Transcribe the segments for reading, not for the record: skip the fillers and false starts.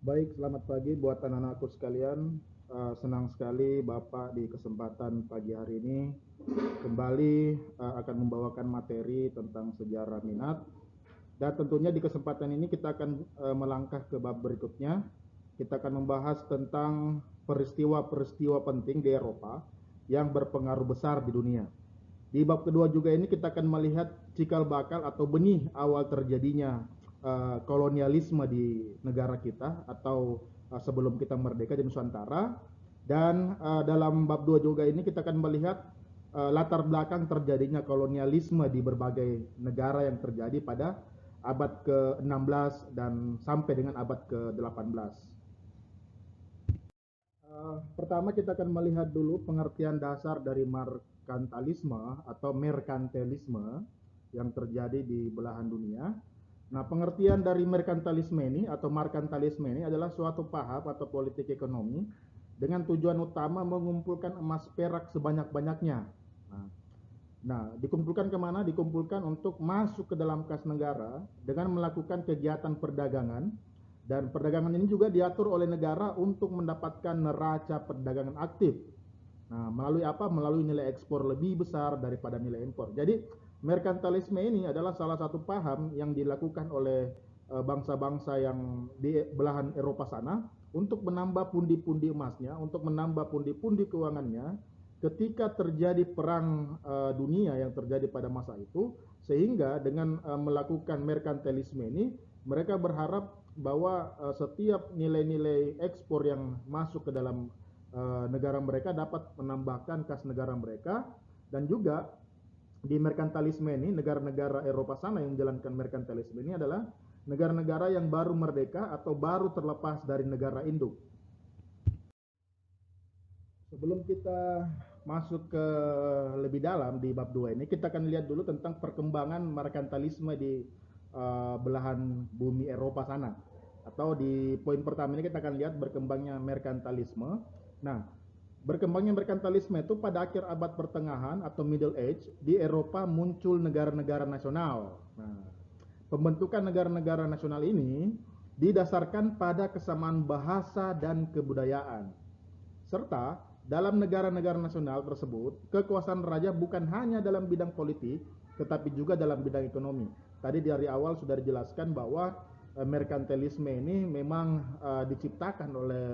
Baik, selamat pagi buat anak-anakku sekalian. Senang sekali Bapak di kesempatan pagi hari ini kembali akan membawakan materi tentang sejarah minat. Dan tentunya di kesempatan ini kita akan melangkah ke bab berikutnya. Kita akan membahas tentang peristiwa-peristiwa penting di Eropa yang berpengaruh besar di dunia. Di bab kedua juga ini kita akan melihat cikal bakal atau benih awal terjadinya kolonialisme di negara kita atau sebelum kita merdeka di Nusantara. Dan dalam bab 2 juga ini kita akan melihat latar belakang terjadinya kolonialisme di berbagai negara yang terjadi pada abad ke-16 dan sampai dengan abad ke-18. Pertama kita akan melihat dulu pengertian dasar dari merkantilisme atau merkantilisme yang terjadi di belahan dunia. Nah, pengertian dari merkantilisme ini atau merkantilisme ini adalah suatu paham atau politik ekonomi dengan tujuan utama mengumpulkan emas perak sebanyak-banyaknya. Nah, dikumpulkan kemana? Dikumpulkan untuk masuk ke dalam kas negara dengan melakukan kegiatan perdagangan, dan perdagangan ini juga diatur oleh negara untuk mendapatkan neraca perdagangan aktif. Nah, melalui apa? Melalui nilai ekspor lebih besar daripada nilai impor. Jadi, merkantilisme ini adalah salah satu paham yang dilakukan oleh bangsa-bangsa yang di belahan Eropa sana untuk menambah pundi-pundi emasnya, untuk menambah pundi-pundi keuangannya ketika terjadi perang dunia yang terjadi pada masa itu, sehingga dengan melakukan merkantilisme ini mereka berharap bahwa setiap nilai-nilai ekspor yang masuk ke dalam negara mereka dapat menambahkan kas negara mereka. Dan juga di merkantilisme ini negara-negara Eropa sana yang menjalankan merkantilisme ini adalah negara-negara yang baru merdeka atau baru terlepas dari negara induk. Sebelum kita masuk ke lebih dalam di bab 2 ini, kita akan lihat dulu tentang perkembangan merkantilisme di belahan bumi Eropa sana. Atau di poin pertama ini kita akan lihat berkembangnya merkantilisme. Nah, berkembangnya merkantilisme itu pada akhir abad pertengahan atau Middle Age di Eropa muncul negara-negara nasional. Nah, pembentukan negara-negara nasional ini didasarkan pada kesamaan bahasa dan kebudayaan. Serta dalam negara-negara nasional tersebut, kekuasaan raja bukan hanya dalam bidang politik, tetapi juga dalam bidang ekonomi. Tadi dari awal sudah dijelaskan bahwa merkantilisme ini memang diciptakan oleh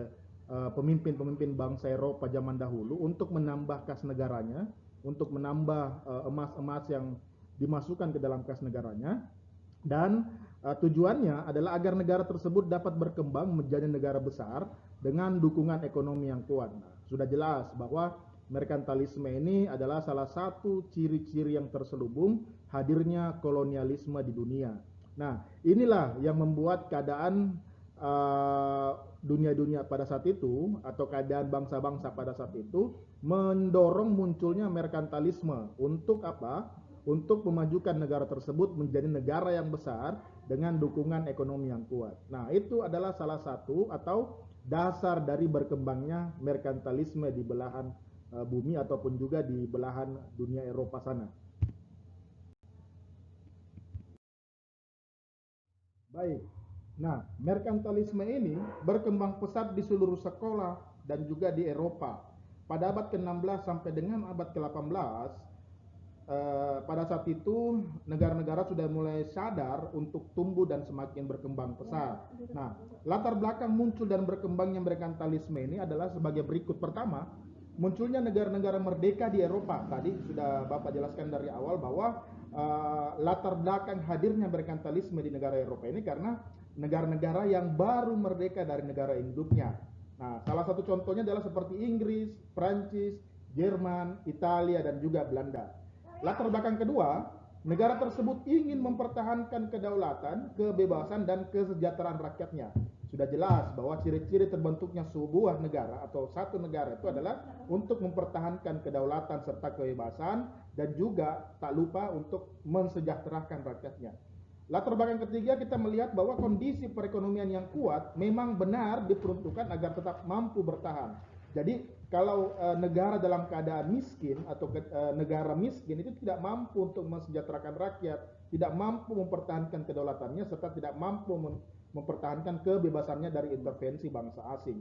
pemimpin-pemimpin bangsa Eropa zaman dahulu untuk menambah kas negaranya, untuk menambah emas-emas yang dimasukkan ke dalam kas negaranya. Dan tujuannya adalah agar negara tersebut dapat berkembang menjadi negara besar dengan dukungan ekonomi yang kuat. Nah, sudah jelas bahwa merkantilisme ini adalah salah satu ciri-ciri yang terselubung hadirnya kolonialisme di dunia. Nah, inilah yang membuat keadaan dunia-dunia pada saat itu atau keadaan bangsa-bangsa pada saat itu mendorong munculnya merkantilisme. Untuk apa? Untuk memajukan negara tersebut menjadi negara yang besar dengan dukungan ekonomi yang kuat. Nah, itu adalah salah satu atau dasar dari berkembangnya merkantilisme di belahan bumi ataupun juga di belahan dunia Eropa sana. Baik. Nah, merkantilisme ini berkembang pesat di seluruh sekolah dan juga di Eropa. Pada abad ke-16 sampai dengan abad ke-18, pada saat itu negara-negara sudah mulai sadar untuk tumbuh dan semakin berkembang pesat. Nah, latar belakang muncul dan berkembangnya merkantilisme ini adalah sebagai berikut. Pertama, munculnya negara-negara merdeka di Eropa. Tadi sudah Bapak jelaskan dari awal bahwa latar belakang hadirnya merkantilisme di negara Eropa ini karena negara-negara yang baru merdeka dari negara induknya. Nah, salah satu contohnya adalah seperti Inggris, Prancis, Jerman, Italia, dan juga Belanda. Latar belakang kedua, negara tersebut ingin mempertahankan kedaulatan, kebebasan, dan kesejahteraan rakyatnya. Sudah jelas bahwa ciri-ciri terbentuknya sebuah negara atau satu negara itu adalah untuk mempertahankan kedaulatan serta kebebasan dan juga tak lupa untuk mensejahterakan rakyatnya. Latar belakang ketiga, kita melihat bahwa kondisi perekonomian yang kuat memang benar diperuntukkan agar tetap mampu bertahan. Jadi kalau negara dalam keadaan miskin atau negara miskin itu tidak mampu untuk mensejahterakan rakyat, tidak mampu mempertahankan kedaulatannya serta tidak mampu mempertahankan kebebasannya dari intervensi bangsa asing.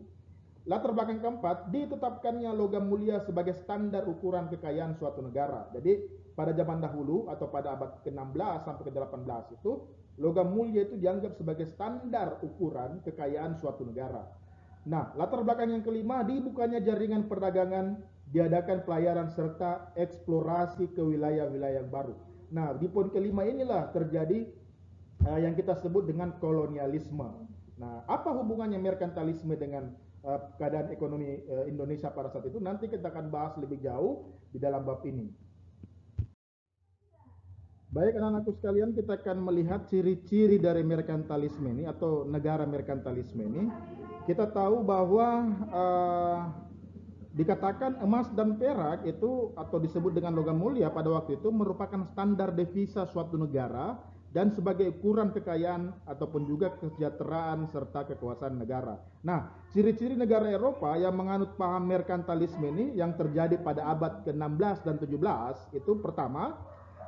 Latar belakang keempat, ditetapkannya logam mulia sebagai standar ukuran kekayaan suatu negara. Jadi pada zaman dahulu atau pada abad ke-16 sampai ke-18 itu, logam mulia itu dianggap sebagai standar ukuran kekayaan suatu negara. Nah, latar belakang yang kelima, dibukanya jaringan perdagangan, diadakan pelayaran serta eksplorasi ke wilayah-wilayah yang baru. Nah, di poin kelima inilah terjadi yang kita sebut dengan kolonialisme. Nah, apa hubungannya merkantilisme dengan keadaan ekonomi Indonesia pada saat itu? Nanti kita akan bahas lebih jauh di dalam bab ini. Baik anak-anakku sekalian, kita akan melihat ciri-ciri dari merkantilisme ini atau negara merkantilisme ini. Kita tahu bahwa dikatakan emas dan perak itu atau disebut dengan logam mulia pada waktu itu merupakan standar devisa suatu negara dan sebagai ukuran kekayaan ataupun juga kesejahteraan serta kekuasaan negara. Nah, ciri-ciri negara Eropa yang menganut paham merkantilisme ini yang terjadi pada abad ke-16 dan 17 itu pertama,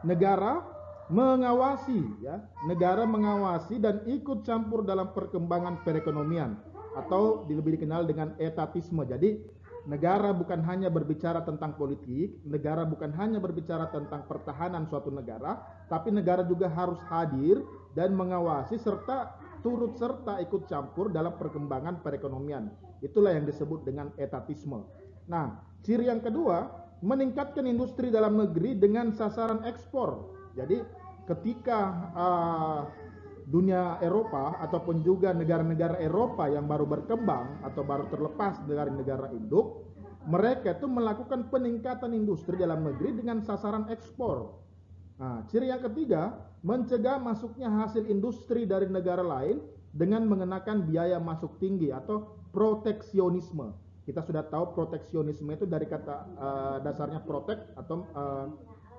negara mengawasi dan ikut campur dalam perkembangan perekonomian atau lebih dikenal dengan etatisme. Jadi negara bukan hanya berbicara tentang politik, negara bukan hanya berbicara tentang pertahanan suatu negara, tapi negara juga harus hadir dan mengawasi serta turut serta ikut campur dalam perkembangan perekonomian. Itulah yang disebut dengan etatisme. Nah, ciri yang kedua, meningkatkan industri dalam negeri dengan sasaran ekspor. Jadi ketika dunia Eropa ataupun juga negara-negara Eropa yang baru berkembang atau baru terlepas dari negara induk, mereka itu melakukan peningkatan industri dalam negeri dengan sasaran ekspor. Nah, ciri yang ketiga, mencegah masuknya hasil industri dari negara lain dengan mengenakan biaya masuk tinggi atau proteksionisme. Kita sudah tahu proteksionisme itu dari kata dasarnya protect atau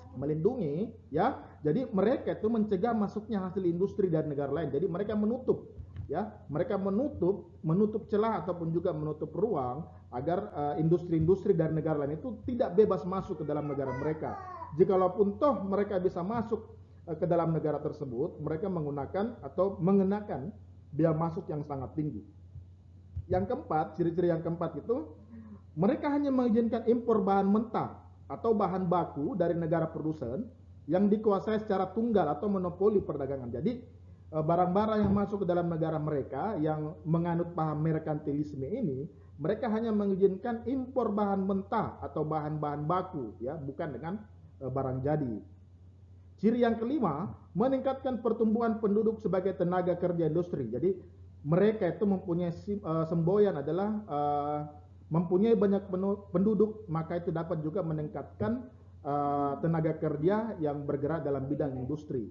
melindungi, ya. Jadi mereka itu mencegah masuknya hasil industri dari negara lain. Jadi mereka menutup, ya. Mereka menutup celah ataupun juga menutup ruang agar industri-industri dari negara lain itu tidak bebas masuk ke dalam negara mereka. Jikalaupun toh mereka bisa masuk ke dalam negara tersebut, mereka menggunakan atau mengenakan biaya masuk yang sangat tinggi. Yang keempat, ciri-ciri yang keempat itu, mereka hanya mengizinkan impor bahan mentah atau bahan baku dari negara produsen yang dikuasai secara tunggal atau monopoli perdagangan. Jadi barang-barang yang masuk ke dalam negara mereka yang menganut paham merkantilisme ini, mereka hanya mengizinkan impor bahan mentah atau bahan-bahan baku, ya, bukan dengan barang jadi. Ciri yang kelima, meningkatkan pertumbuhan penduduk sebagai tenaga kerja industri. Jadi mereka itu mempunyai semboyan adalah mempunyai banyak penduduk, maka itu dapat juga meningkatkan tenaga kerja yang bergerak dalam bidang industri.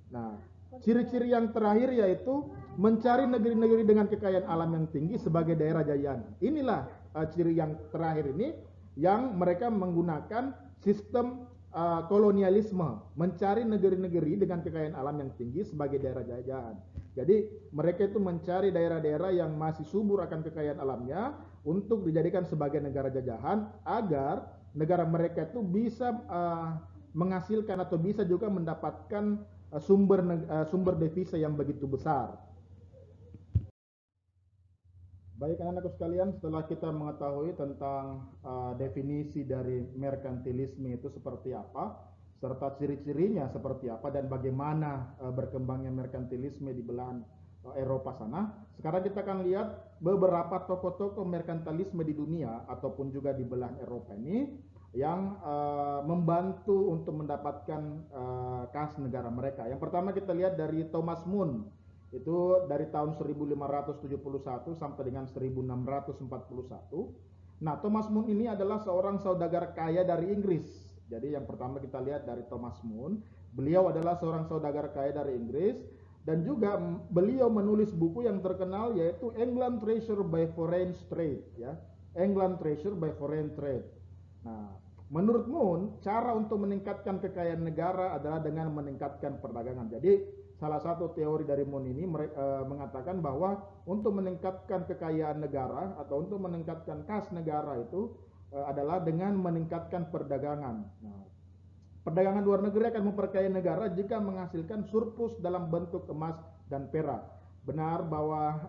Nah, ciri-ciri yang terakhir yaitu mencari negeri-negeri dengan kekayaan alam yang tinggi sebagai daerah jayaan. Inilah ciri yang terakhir ini yang mereka menggunakan sistem kolonialisme, mencari negeri-negeri dengan kekayaan alam yang tinggi sebagai daerah jayaan. Jadi mereka itu mencari daerah-daerah yang masih subur akan kekayaan alamnya untuk dijadikan sebagai negara jajahan agar negara mereka itu bisa menghasilkan atau bisa juga mendapatkan sumber devisa yang begitu besar. Baik anak-anakku sekalian, setelah kita mengetahui tentang definisi dari merkantilisme itu seperti apa, serta ciri-cirinya seperti apa dan bagaimana berkembangnya merkantilisme di belahan Eropa sana. Sekarang kita akan lihat beberapa tokoh-tokoh merkantilisme di dunia ataupun juga di belahan Eropa ini yang membantu untuk mendapatkan kas negara mereka. Yang pertama kita lihat dari Thomas More, itu dari tahun 1571 sampai dengan 1641. Nah, Thomas More ini adalah seorang saudagar kaya dari Inggris. Jadi yang pertama kita lihat dari Thomas More, beliau adalah seorang saudagar kaya dari Inggris dan juga beliau menulis buku yang terkenal yaitu England Treasure by Foreign Trade, ya. England Treasure by Foreign Trade. Nah, menurut More, cara untuk meningkatkan kekayaan negara adalah dengan meningkatkan perdagangan. Jadi salah satu teori dari More ini mengatakan bahwa untuk meningkatkan kekayaan negara atau untuk meningkatkan kas negara itu adalah dengan meningkatkan perdagangan. Nah, perdagangan luar negeri akan memperkaya negara jika menghasilkan surplus dalam bentuk emas dan perak. benar bahwa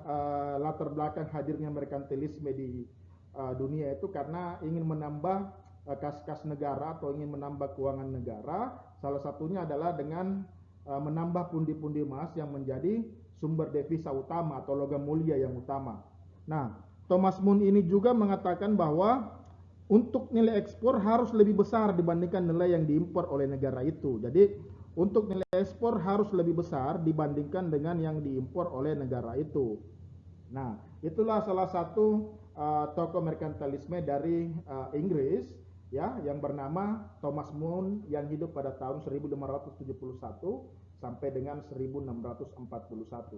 latar belakang hadirnya merkantilisme di dunia itu karena ingin menambah kas-kas negara atau ingin menambah keuangan negara. Salah satunya adalah dengan menambah pundi-pundi emas yang menjadi sumber devisa utama atau logam mulia yang utama. Nah, Thomas Moon ini juga mengatakan bahwa untuk nilai ekspor harus lebih besar dibandingkan nilai yang diimpor oleh negara itu. Jadi untuk nilai ekspor harus lebih besar dibandingkan dengan yang diimpor oleh negara itu. Nah, itulah salah satu tokoh merkantilisme dari Inggris ya yang bernama Thomas Moon yang hidup pada tahun 1571 sampai dengan 1641.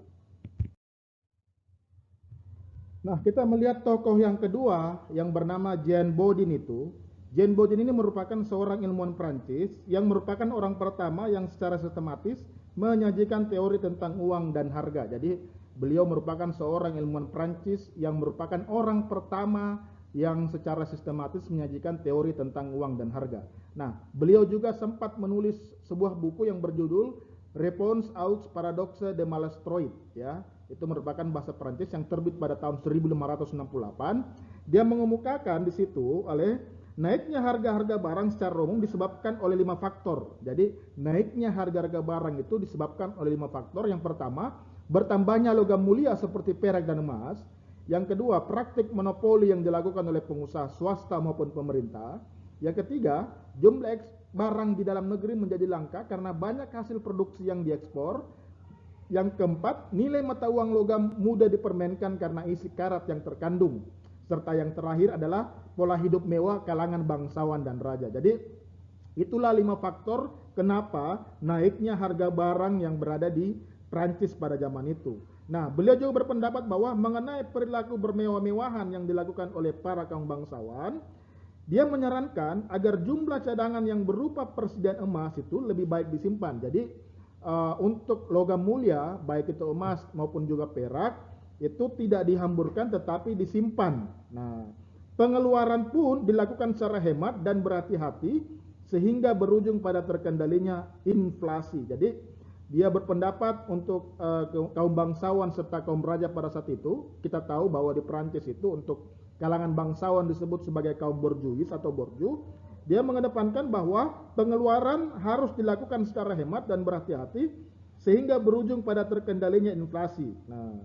Nah, kita melihat tokoh yang kedua yang bernama Jean Bodin itu. Jean Bodin ini merupakan seorang ilmuwan Prancis yang merupakan orang pertama yang secara sistematis menyajikan teori tentang uang dan harga. Jadi, beliau merupakan seorang ilmuwan Prancis yang merupakan orang pertama yang secara sistematis menyajikan teori tentang uang dan harga. Nah, beliau juga sempat menulis sebuah buku yang berjudul Réponse aux paradoxes de Malestroit, ya. Itu merupakan bahasa Prancis yang terbit pada tahun 1568. Dia mengemukakan di situ oleh naiknya harga-harga barang secara umum disebabkan oleh 5 faktor. Jadi naiknya harga-harga barang itu disebabkan oleh 5 faktor. Yang pertama, bertambahnya logam mulia seperti perak dan emas. Yang kedua, praktik monopoli yang dilakukan oleh pengusaha swasta maupun pemerintah. Yang ketiga, jumlah barang di dalam negeri menjadi langka karena banyak hasil produksi yang diekspor. Yang keempat, nilai mata uang logam mudah dipermainkan karena isi karat yang terkandung. Serta yang terakhir adalah pola hidup mewah kalangan bangsawan dan raja. Jadi itulah 5 faktor kenapa naiknya harga barang yang berada di Prancis pada zaman itu. Nah, beliau juga berpendapat bahwa mengenai perilaku bermewah-mewahan yang dilakukan oleh para kaum bangsawan, dia menyarankan agar jumlah cadangan yang berupa persediaan emas itu lebih baik disimpan. Jadi untuk logam mulia, baik itu emas maupun juga perak, itu tidak dihamburkan tetapi disimpan. Nah, pengeluaran pun dilakukan secara hemat dan berhati-hati sehingga berujung pada terkendalinya inflasi. Jadi dia berpendapat untuk kaum bangsawan serta kaum raja pada saat itu. Kita tahu bahwa di Prancis itu untuk kalangan bangsawan disebut sebagai kaum bourgeois atau bourgeois. Dia mengedepankan bahwa pengeluaran harus dilakukan secara hemat dan berhati-hati sehingga berujung pada terkendalinya inflasi. Nah,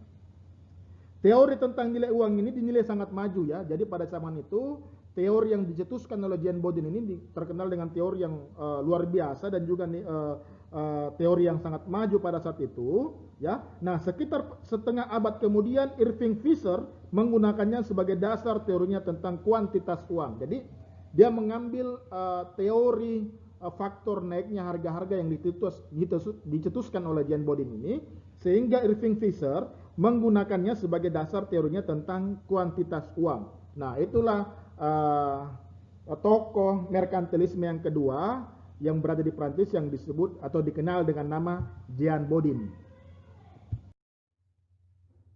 teori tentang nilai uang ini dinilai sangat maju ya. Jadi pada zaman itu teori yang dicetuskan oleh Jean Bodin ini terkenal dengan teori yang luar biasa dan juga teori yang sangat maju pada saat itu ya. Nah, sekitar setengah abad kemudian Irving Fisher menggunakannya sebagai dasar teorinya tentang kuantitas uang. Jadi dia mengambil teori faktor naiknya harga-harga yang dicetuskan oleh Jean Bodin ini, sehingga Irving Fisher menggunakannya sebagai dasar teorinya tentang kuantitas uang. Nah, itulah tokoh merkantilisme yang kedua yang berada di Prancis yang disebut atau dikenal dengan nama Jean Bodin.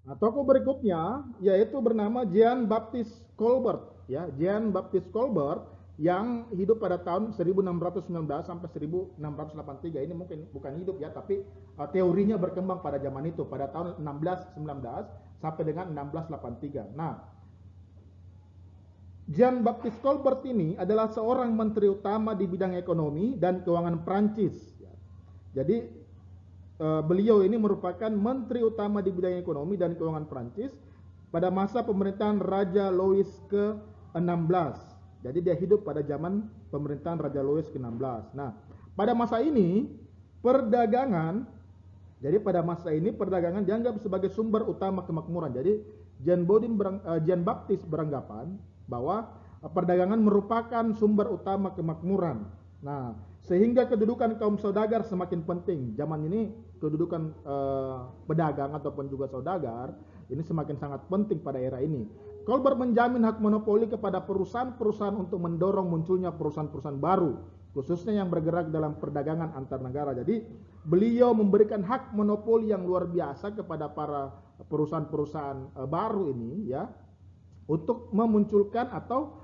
Nah, tokoh berikutnya yaitu bernama Jean Baptiste Colbert. Ya, Jean Baptiste Colbert yang hidup pada tahun 1619 sampai 1683. Ini mungkin bukan hidup ya, tapi teorinya berkembang pada zaman itu pada tahun 1619 sampai dengan 1683. Nah, Jean Baptiste Colbert ini adalah seorang menteri utama di bidang ekonomi dan keuangan Prancis. Jadi beliau ini merupakan menteri utama di bidang ekonomi dan keuangan Prancis pada masa pemerintahan Raja Louis ke-16. Jadi dia hidup pada zaman pemerintahan Raja Louis ke-16. Nah, pada masa ini perdagangan dianggap sebagai sumber utama kemakmuran. Jadi Jean Baptiste beranggapan bahwa perdagangan merupakan sumber utama kemakmuran. Nah, sehingga kedudukan kaum saudagar semakin penting. Zaman ini kedudukan pedagang ataupun juga saudagar ini semakin sangat penting pada era ini. Colbert menjamin hak monopoli kepada perusahaan-perusahaan untuk mendorong munculnya perusahaan-perusahaan baru, khususnya yang bergerak dalam perdagangan antar negara. Jadi beliau memberikan hak monopoli yang luar biasa kepada para perusahaan-perusahaan baru ini ya, untuk memunculkan atau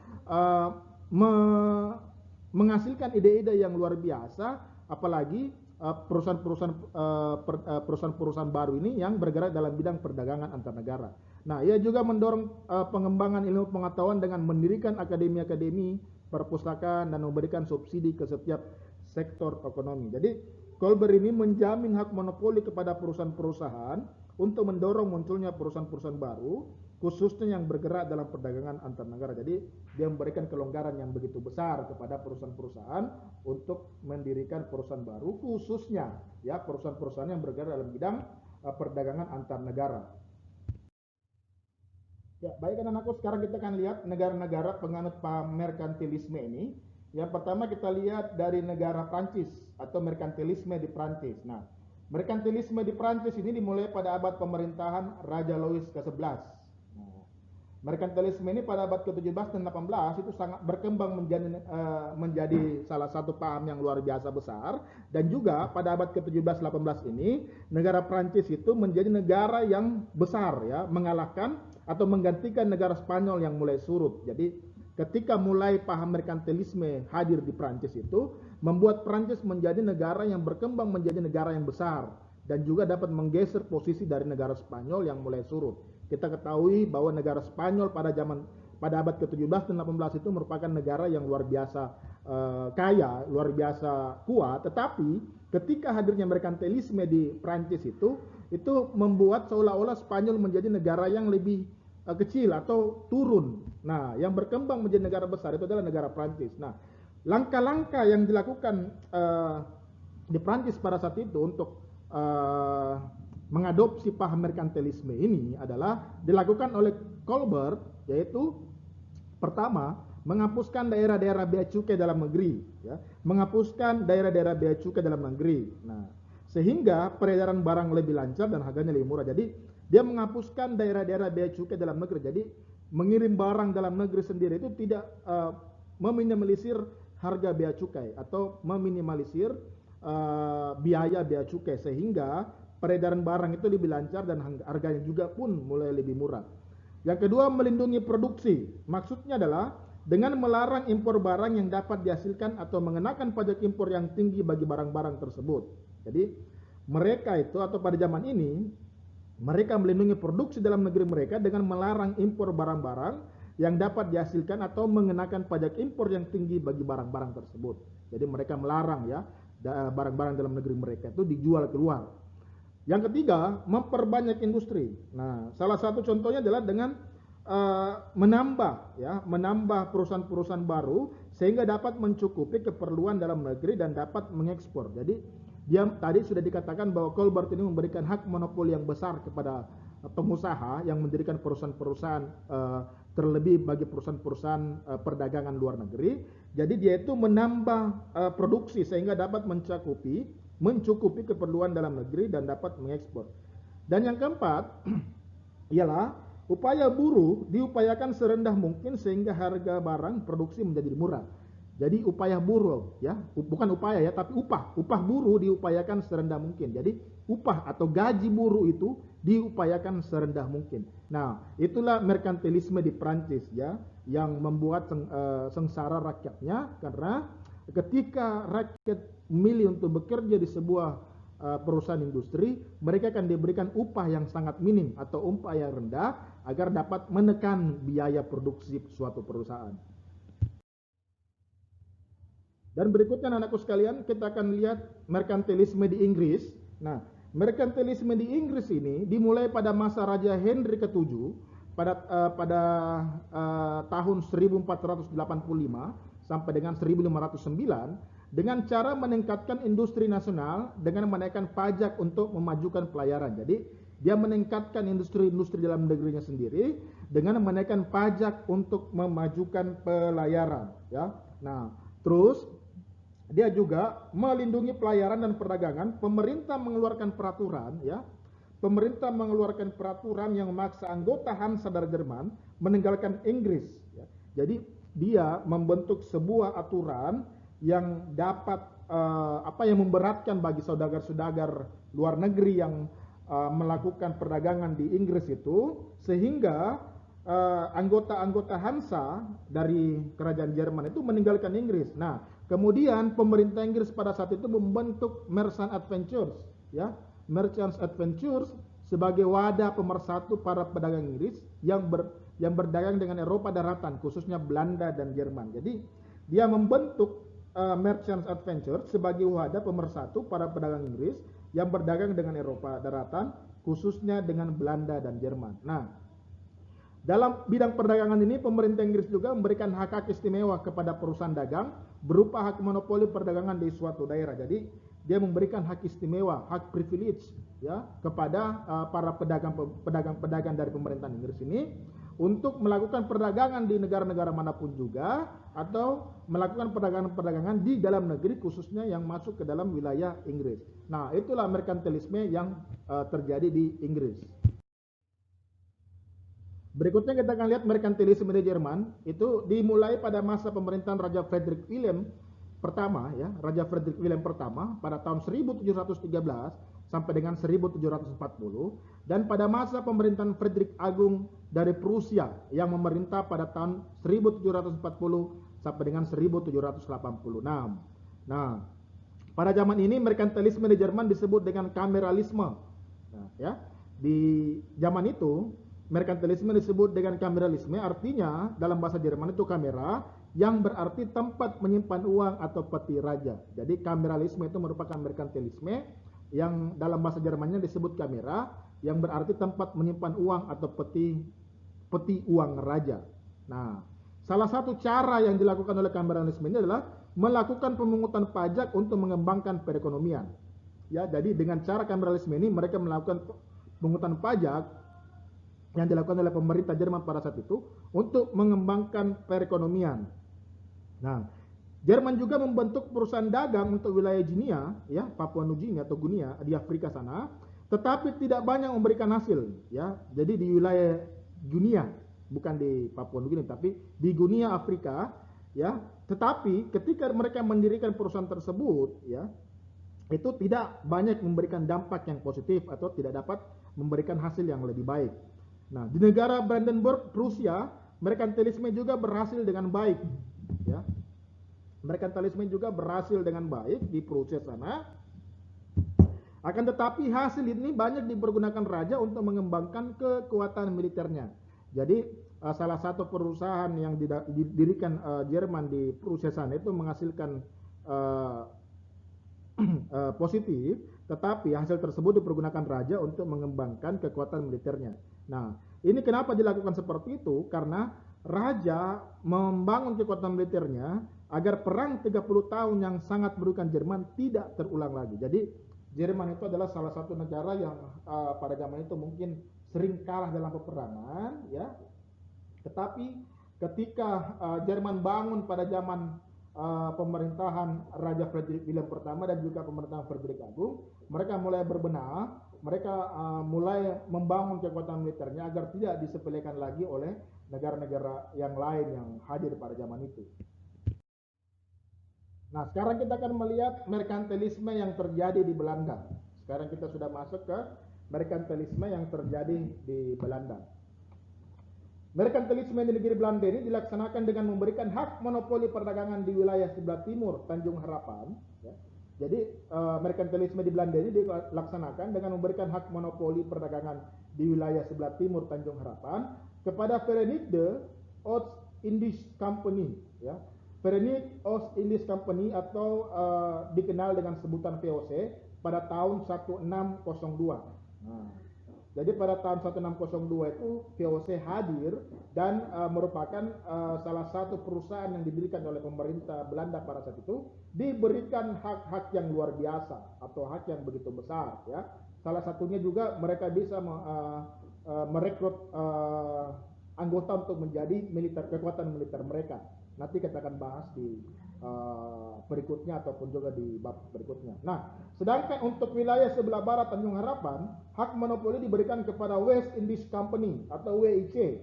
menghasilkan ide-ide yang luar biasa, apalagi perusahaan-perusahaan baru ini yang bergerak dalam bidang perdagangan antar negara. Nah, ia juga mendorong pengembangan ilmu pengetahuan dengan mendirikan akademi-akademi perpustakaan dan memberikan subsidi ke setiap sektor ekonomi. Jadi, Kolber ini menjamin hak monopoli kepada perusahaan-perusahaan untuk mendorong munculnya perusahaan-perusahaan baru, khususnya yang bergerak dalam perdagangan antar negara. Jadi dia memberikan kelonggaran yang begitu besar kepada perusahaan-perusahaan untuk mendirikan perusahaan baru, khususnya ya perusahaan-perusahaan yang bergerak dalam bidang perdagangan antar negara. Ya, baik anak-anakku, sekarang kita akan lihat negara-negara penganut paham merkantilisme ini. Yang pertama kita lihat dari negara Prancis atau merkantilisme di Prancis. Nah, merkantilisme di Prancis ini dimulai pada abad pemerintahan Raja Louis ke-11. Nah, merkantilisme ini pada abad ke-17 dan 18 itu sangat berkembang menjadi salah satu paham yang luar biasa besar, dan juga pada abad ke-17-18 ini negara Prancis itu menjadi negara yang besar ya, mengalahkan atau menggantikan negara Spanyol yang mulai surut. Jadi ketika mulai paham merkantilisme hadir di Prancis itu membuat Prancis menjadi negara yang berkembang menjadi negara yang besar dan juga dapat menggeser posisi dari negara Spanyol yang mulai surut. Kita ketahui bahwa negara Spanyol pada abad ke-17 dan 18 itu merupakan negara yang luar biasa kaya, luar biasa kuat, tetapi ketika hadirnya merkantilisme di Prancis itu membuat seolah-olah Spanyol menjadi negara yang lebih kecil atau turun. Nah, yang berkembang menjadi negara besar itu adalah negara Prancis. Nah, langkah-langkah yang dilakukan di Prancis pada saat itu untuk mengadopsi paham merkantilisme ini adalah dilakukan oleh Colbert, yaitu pertama menghapuskan daerah-daerah bea cukai dalam negeri, ya, menghapuskan daerah-daerah bea cukai dalam negeri. Nah, sehingga peredaran barang lebih lancar dan harganya lebih murah. Jadi dia menghapuskan daerah-daerah bea cukai dalam negeri. Jadi mengirim barang dalam negeri sendiri itu tidak meminimalisir harga bea cukai atau meminimalisir biaya bea cukai, sehingga peredaran barang itu lebih lancar dan harganya juga pun mulai lebih murah. Yang kedua, melindungi produksi. Maksudnya adalah dengan melarang impor barang yang dapat dihasilkan atau mengenakan pajak impor yang tinggi bagi barang-barang tersebut. Jadi mereka itu atau pada zaman ini mereka melindungi produksi dalam negeri mereka dengan melarang impor barang-barang yang dapat dihasilkan atau mengenakan pajak impor yang tinggi bagi barang-barang tersebut. Jadi mereka melarang ya barang-barang dalam negeri mereka itu dijual keluar. Yang ketiga, memperbanyak industri. Nah, salah satu contohnya adalah dengan menambah perusahaan-perusahaan baru sehingga dapat mencukupi keperluan dalam negeri dan dapat mengekspor. Jadi dia tadi sudah dikatakan bahwa Colbert ini memberikan hak monopoli yang besar kepada pengusaha yang mendirikan perusahaan-perusahaan terlebih bagi perusahaan-perusahaan perdagangan luar negeri. Jadi dia itu menambah produksi sehingga dapat mencukupi keperluan dalam negeri dan dapat mengekspor. Dan yang keempat ialah upaya buruh diupayakan serendah mungkin sehingga harga barang produksi menjadi murah. Jadi upaya buruh ya, bukan upaya ya, tapi upah buruh diupayakan serendah mungkin. Jadi upah atau gaji buruh itu diupayakan serendah mungkin. Nah, itulah merkantilisme di Prancis ya, yang membuat sengsara rakyatnya, karena ketika rakyat memilih untuk bekerja di sebuah perusahaan industri, mereka akan diberikan upah yang sangat minim atau upah yang rendah agar dapat menekan biaya produksi suatu perusahaan. Dan berikutnya anak-anakku sekalian, kita akan lihat merkantilisme di Inggris. Nah, merkantilisme di Inggris ini dimulai pada masa Raja Henry ke-7 pada tahun 1485 sampai dengan 1509 dengan cara meningkatkan industri nasional dengan menaikkan pajak untuk memajukan pelayaran. Jadi dia meningkatkan industri-industri dalam negerinya sendiri dengan menaikkan pajak untuk memajukan pelayaran ya. Nah, terus dia juga melindungi pelayaran dan perdagangan. Pemerintah mengeluarkan peraturan ya. Pemerintah mengeluarkan peraturan yang memaksa anggota Hansa dari Jerman meninggalkan Inggris ya. Jadi dia membentuk sebuah aturan yang dapat yang memberatkan bagi saudagar-saudagar luar negeri yang melakukan perdagangan di Inggris itu, sehingga anggota-anggota Hansa dari kerajaan Jerman itu meninggalkan Inggris. Nah, Kemudian pemerintah Inggris pada saat itu membentuk Merchant Adventures, ya, Merchant Adventures sebagai wadah pemersatu para pedagang Inggris yang berdagang dengan Eropa daratan, khususnya Belanda dan Jerman. Jadi dia membentuk Merchant Adventures sebagai wadah pemersatu para pedagang Inggris yang berdagang dengan Eropa daratan, khususnya dengan Belanda dan Jerman. Nah, dalam bidang perdagangan ini, pemerintah Inggris juga memberikan hak-hak istimewa kepada perusahaan dagang berupa hak monopoli perdagangan di suatu daerah. Jadi, dia memberikan hak istimewa, hak privilege, ya, kepada para pedagang-pedagang dari pemerintahan Inggris ini untuk melakukan perdagangan di negara-negara manapun juga, atau melakukan perdagangan-perdagangan di dalam negeri, khususnya yang masuk ke dalam wilayah Inggris. Nah, itulah merkantilisme yang terjadi di Inggris. Berikutnya kita akan lihat merkantilisme di Jerman. Itu dimulai pada masa pemerintahan Raja Frederick William pertama, ya, Raja Frederick William pertama pada tahun 1713 sampai dengan 1740, dan pada masa pemerintahan Frederick Agung dari Prusia yang memerintah pada tahun 1740 sampai dengan 1786. Nah, pada zaman ini merkantilisme di Jerman disebut dengan kameralisme. Nah, ya, di zaman itu merkantilisme disebut dengan kameralisme, artinya dalam bahasa Jerman itu kamera, yang berarti tempat menyimpan uang atau peti raja. Jadi kameralisme itu merupakan merkantilisme yang dalam bahasa Jermannya disebut kamera, yang berarti tempat menyimpan uang atau peti uang raja. Nah, salah satu cara yang dilakukan oleh kameralisme ini adalah melakukan pemungutan pajak untuk mengembangkan perekonomian. Ya, jadi dengan cara kameralisme ini mereka melakukan pemungutan pajak yang dilakukan oleh pemerintah Jerman pada saat itu untuk mengembangkan perekonomian. Nah, Jerman juga membentuk perusahaan dagang untuk wilayah Guinea, ya, Papua Nugini atau Guinea di Afrika sana, tetapi tidak banyak memberikan hasil, ya. Jadi di wilayah Guinea, bukan di Papua Nugini, tapi di Guinea Afrika, ya. Tetapi ketika mereka mendirikan perusahaan tersebut, ya, itu tidak banyak memberikan dampak yang positif atau tidak dapat memberikan hasil yang lebih baik. Nah, di negara Brandenburg, Prusia, merkantilisme juga berhasil dengan baik, ya. Merkantilisme juga berhasil dengan baik di Prusia sana. Akan tetapi hasil ini banyak dipergunakan raja untuk mengembangkan kekuatan militernya. Jadi salah satu perusahaan yang didirikan Jerman di Prusia sana itu menghasilkan positif, tetapi hasil tersebut dipergunakan raja untuk mengembangkan kekuatan militernya. Nah, ini kenapa dilakukan seperti itu? Karena raja membangun kekuatan militernya agar perang 30 tahun yang sangat merugikan Jerman tidak terulang lagi. Jadi Jerman itu adalah salah satu negara yang pada zaman itu mungkin sering kalah dalam peperangan, ya. Tetapi ketika Jerman bangun pada zaman pemerintahan Raja Frederick William pertama dan juga pemerintahan Frederick Agung, mereka mulai berbenah, mereka mulai membangun kekuatan militernya agar tidak disepelekan lagi oleh negara-negara yang lain yang hadir pada zaman itu. Nah, sekarang kita akan melihat merkantilisme yang terjadi di Belanda. Sekarang kita sudah masuk ke merkantilisme yang terjadi di Belanda. Merkantilisme di negeri Belanda ini dilaksanakan dengan memberikan hak monopoli perdagangan di wilayah sebelah timur Tanjung Harapan, ya. Jadi merkantilisme di Belanda ini dilaksanakan dengan memberikan hak monopoli perdagangan di wilayah sebelah timur Tanjung Harapan kepada Verenigde Oost-Indisch Company, ya. Verenigde Oost-Indisch Company atau dikenal dengan sebutan VOC pada tahun 1602. Nah, jadi pada tahun 1602 itu VOC hadir dan merupakan salah satu perusahaan yang didirikan oleh pemerintah Belanda pada saat itu, diberikan hak-hak yang luar biasa atau hak yang begitu besar, ya. Salah satunya juga mereka bisa merekrut anggota untuk menjadi kekuatan militer mereka. Nanti kita akan bahas di berikutnya ataupun juga di bab berikutnya. Nah, sedangkan untuk wilayah sebelah barat Tanjung Harapan, hak monopoli diberikan kepada West Indies Company atau WIC.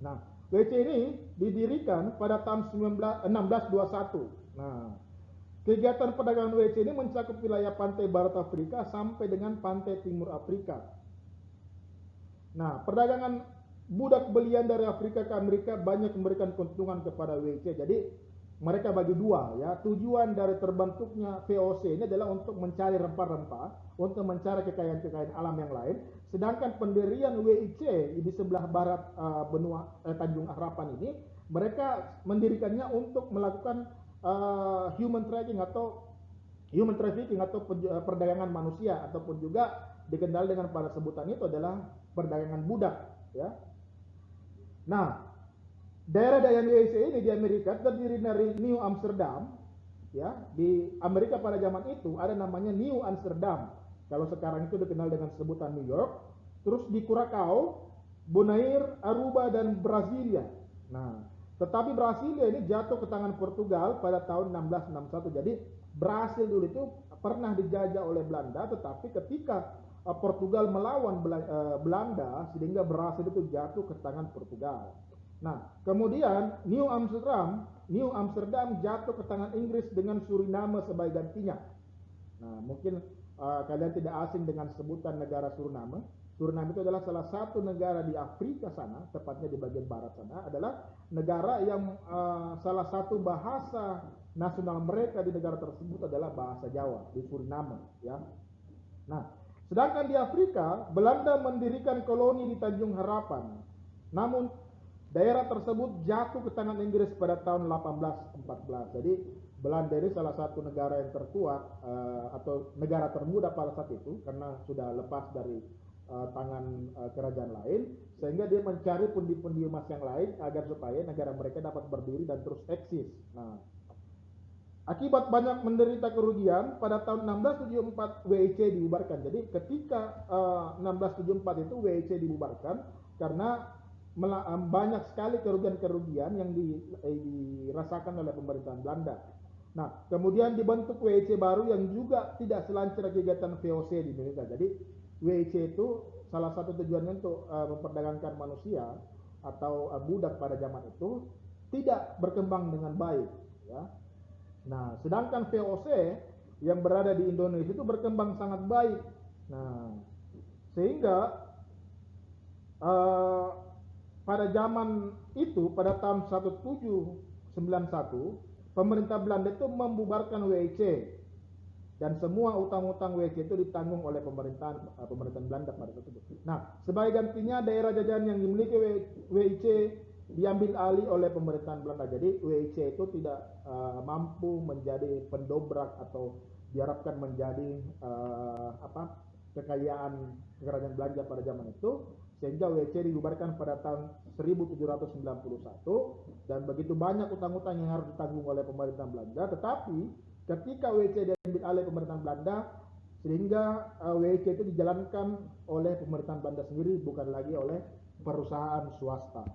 Nah, WIC ini didirikan pada tahun 1621. Nah, kegiatan perdagangan WIC ini mencakup wilayah pantai barat Afrika sampai dengan pantai timur Afrika. Nah, perdagangan budak belian dari Afrika ke Amerika banyak memberikan keuntungan kepada WIC. Jadi mereka bagi dua ya. Tujuan dari terbentuknya VOC ini adalah untuk mencari rempah-rempah, untuk mencari kekayaan-kekayaan alam yang lain. Sedangkan pendirian WIC di sebelah barat benua Tanjung Harapan ini, mereka mendirikannya untuk melakukan human trafficking atau perdagangan manusia, ataupun juga dikenal dengan pada sebutan itu adalah perdagangan budak ya. Nah, daerah-daerah USA ini di Amerika terdiri dari New Amsterdam ya. Di Amerika pada zaman itu ada namanya New Amsterdam, kalau sekarang itu dikenal dengan sebutan New York. Terus di Curacao, Bonaire, Aruba, dan Brasilia. Nah, tetapi Brasilia ini jatuh ke tangan Portugal pada tahun 1661. Jadi Brasil dulu itu pernah dijajah oleh Belanda, tetapi ketika Portugal melawan Belanda, sehingga Brasil itu jatuh ke tangan Portugal. Nah, kemudian New Amsterdam jatuh ke tangan Inggris dengan Suriname sebagai gantinya. Nah, mungkin kalian tidak asing dengan sebutan negara Suriname. Suriname itu adalah salah satu negara di Afrika sana, tepatnya di bagian barat sana, adalah negara yang salah satu bahasa nasional mereka di negara tersebut adalah bahasa Jawa, di Suriname ya. Nah, sedangkan di Afrika, Belanda mendirikan koloni di Tanjung Harapan. Namun daerah tersebut jatuh ke tangan Inggris pada tahun 1814. Jadi Belanda ini salah satu negara yang terkuat atau negara termuda pada saat itu, karena sudah lepas dari tangan kerajaan lain, sehingga dia mencari pundi-pundi emas yang lain agar supaya negara mereka dapat berdiri dan terus eksis. Nah, akibat banyak menderita kerugian, pada tahun 1674 WIC dibubarkan. Jadi ketika 1674 itu WIC dibubarkan karena banyak sekali kerugian-kerugian yang dirasakan oleh pemerintahan Belanda. Nah, kemudian dibentuk WIC baru yang juga tidak selancar kegiatan VOC di Indonesia. Jadi WIC itu salah satu tujuannya untuk memperdagangkan manusia atau budak pada zaman itu tidak berkembang dengan baik ya. Nah, sedangkan VOC yang berada di Indonesia itu berkembang sangat baik. Nah, sehingga pada zaman itu, pada tahun 1791, pemerintah Belanda itu membubarkan WIC, dan semua utang-utang WIC itu ditanggung oleh pemerintahan Belanda pada saat itu. Nah, sebagai gantinya daerah jajahan yang dimiliki WIC diambil alih oleh pemerintahan Belanda. Jadi WIC itu tidak mampu menjadi pendobrak atau diharapkan menjadi kekayaan kerajaan Belanda pada zaman itu, sehingga WIC dibubarkan pada tahun 1791, dan begitu banyak utang-utang yang harus ditanggung oleh pemerintahan Belanda. Tetapi ketika WIC diambil alih pemerintahan Belanda, sehingga WIC itu dijalankan oleh pemerintahan Belanda sendiri, bukan lagi oleh perusahaan swasta.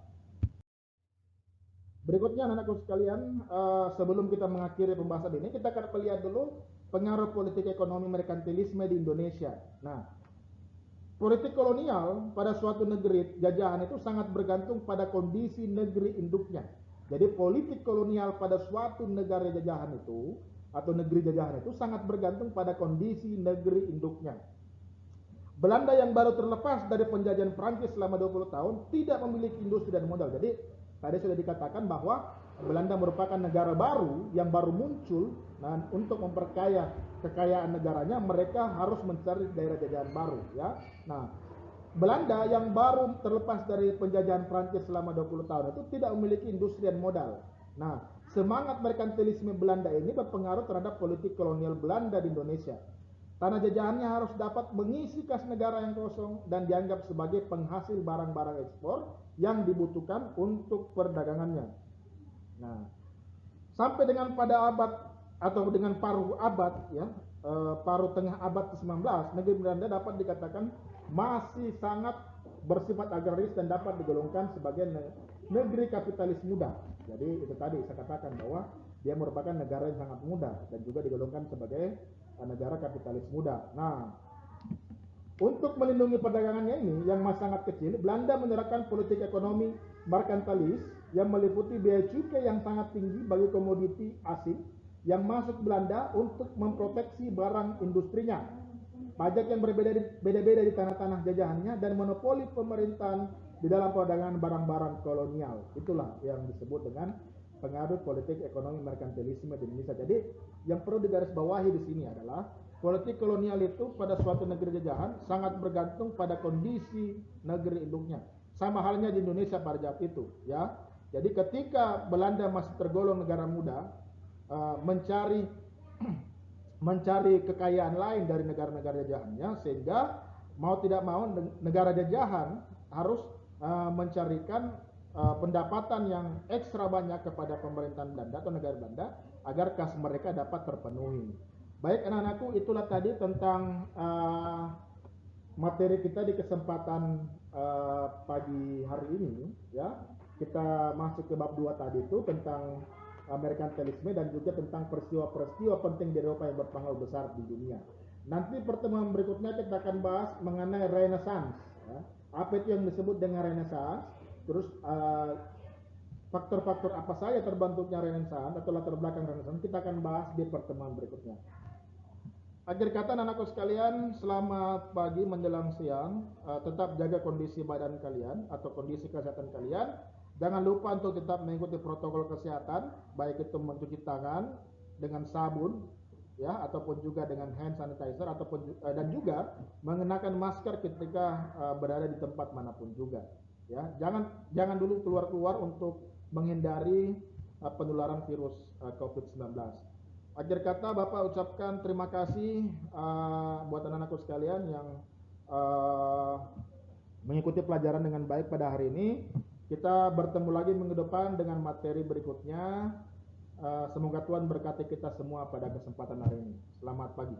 Berikutnya anak-anakku sekalian, sebelum kita mengakhiri pembahasan ini, kita akan melihat dulu pengaruh politik ekonomi merkantilisme di Indonesia. Nah, politik kolonial pada suatu negeri jajahan itu sangat bergantung pada kondisi negeri induknya. Jadi politik kolonial pada suatu negara jajahan itu atau negeri jajahan itu sangat bergantung pada kondisi negeri induknya. Belanda yang baru terlepas dari penjajahan Prancis selama 20 tahun tidak memiliki industri dan modal. Jadi tadi sudah dikatakan bahwa Belanda merupakan negara baru yang baru muncul, dan untuk memperkaya kekayaan negaranya mereka harus mencari daerah jajahan baru ya. Nah, Belanda yang baru terlepas dari penjajahan Prancis selama 20 tahun itu tidak memiliki industri dan modal. Nah, semangat merkantilisme Belanda ini berpengaruh terhadap politik kolonial Belanda di Indonesia. Tanah jajahannya harus dapat mengisi kas negara yang kosong dan dianggap sebagai penghasil barang-barang ekspor yang dibutuhkan untuk perdagangannya. Nah, sampai dengan pada abad atau dengan paruh abad ya, paruh tengah abad ke-19, negeri Belanda dapat dikatakan masih sangat bersifat agraris dan dapat digolongkan sebagai negeri kapitalis muda. Jadi itu tadi saya katakan bahwa dia merupakan negara yang sangat muda dan juga digolongkan sebagai negara kapitalis muda. Nah, untuk melindungi perdagangannya ini yang masih sangat kecil, Belanda menerapkan politik ekonomi merkantilis yang meliputi biaya cukai yang sangat tinggi bagi komoditi asing yang masuk Belanda untuk memproteksi barang industrinya, pajak yang berbeda-beda di tanah-tanah jajahannya, dan monopoli pemerintahan di dalam perdagangan barang-barang kolonial. Itulah yang disebut dengan pengadut politik ekonomi merkantilisme di Indonesia. Jadi yang perlu digarisbawahi di sini adalah politik kolonial itu pada suatu negeri jajahan sangat bergantung pada kondisi negeri induknya. Sama halnya di Indonesia pada saat itu, ya. Jadi ketika Belanda masih tergolong negara muda, mencari mencari kekayaan lain dari negara-negara jajahannya, sehingga mau tidak mau negara jajahan harus mencarikan pendapatan yang ekstra banyak kepada pemerintahan Belanda atau negara Belanda agar kas mereka dapat terpenuhi. Baik anak-anakku, itulah tadi tentang materi kita di kesempatan pagi hari ini, ya. Kita masuk ke bab 2 tadi itu tentang merkantilisme dan juga tentang peristiwa-peristiwa penting di Eropa yang berpengaruh besar di dunia. Nanti pertemuan berikutnya kita akan bahas mengenai Renaissance, ya. Apa itu yang disebut dengan Renaissance, terus faktor-faktor apa saja terbentuknya Renaissance atau latar belakang Renaissance, kita akan bahas di pertemuan berikutnya. Akhir kata anak-anakku sekalian, selamat pagi menjelang siang. Tetap jaga kondisi badan kalian atau kondisi kesehatan kalian. Jangan lupa untuk tetap mengikuti protokol kesehatan, baik itu mencuci tangan dengan sabun, ya, ataupun juga dengan hand sanitizer, ataupun dan juga mengenakan masker ketika berada di tempat manapun juga. Ya, jangan dulu keluar-keluar untuk menghindari penularan virus COVID-19. Akhir kata Bapak ucapkan terima kasih buat anak-anakku sekalian yang mengikuti pelajaran dengan baik pada hari ini. Kita bertemu lagi minggu depan dengan materi berikutnya. Semoga Tuhan berkati kita semua pada kesempatan hari ini. Selamat pagi.